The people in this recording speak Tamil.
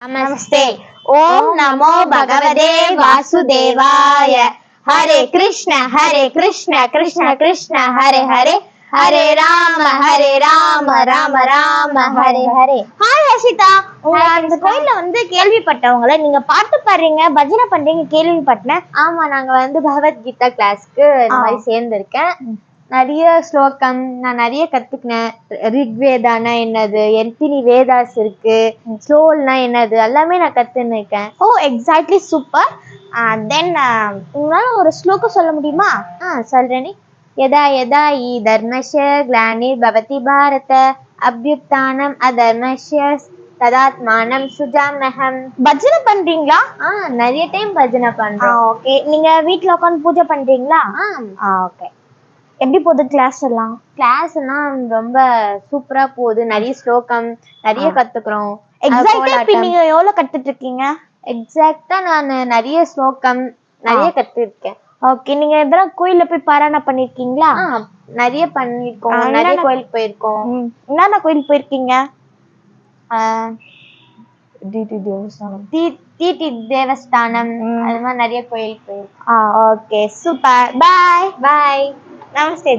नमस्ते। ओम नमो भगवते वासुदेवाय। हरे कृष्ण कृष्ण कृष्ण हरे हरे, हरे राम राम राम हरे हरे. ஹாய் ஹர்ஷிதா, உங்க அந்த கோயில்ல கேள்விப்பட்டவங்கள நீங்க பாட்டு பாடுறீங்க, பஜனை பண்றீங்க கேள்விப்பட்டேன். ஆமா, நாங்க பகவத்கீதா கிளாஸ்க்கு இந்த மாதிரி சேர்ந்திருக்கேன். நிறைய ஸ்லோகம் நான் நிறைய கத்துக்கினேன். ரிக்வேதானா என்னது, எத்தனை வேதாஸ் இருக்கு, ஸ்லோல்னா என்னது, எல்லாமே நான் கத்துன்னு. ஓ எக்ஸாக்ட்லி சூப்பர். தென் உங்களால ஒரு ஸ்லோகம் சொல்ல முடியுமா? சொல்றேனே. यदा यदा हि धर्मस्य ग्लानिर्भवति भारत अभ्युत्थानम् अधर्मस्य तदात्मानं सृजाम्यहम्. பஜனை பண்றீங்களா? நிறைய டைம் பஜனை பண்றோம். ஓகே, நீங்க வீட்ல உட்கார்ந்து பூஜை பண்றீங்களா? ஓகே. எப்படி போகுது கிளாஸ் எல்லாம்? கிளாஸ்லாம் ரொம்ப சூப்பரா போகுது. நிறைய ஸ்லோகம் நிறைய கத்துக்கிறோம். எக்ஸாக்ட்டா இப்ப நீங்க எவ்வளவு கத்துட்டு இருக்கீங்க? எக்ஸாக்ட்டா நான் நிறைய ஸ்லோகம் நிறைய கத்துருக்கேன். ஓகே, நீங்க எதனா கோயில்ல போய் பாராயணம் பண்ணிருக்கீங்களா? நிறைய பண்ணிருக்கோம். நிறைய கோயிலுக்கு போயிருக்கோம். என்னென்ன கோயிலுக்கு போயிருக்கீங்க? டிடி தேவஸ்தானம், அது மாதிரி நிறைய கோயிலுக்கு போயிருக்கோம். Okay super. Bye bye. நமஸ்தே.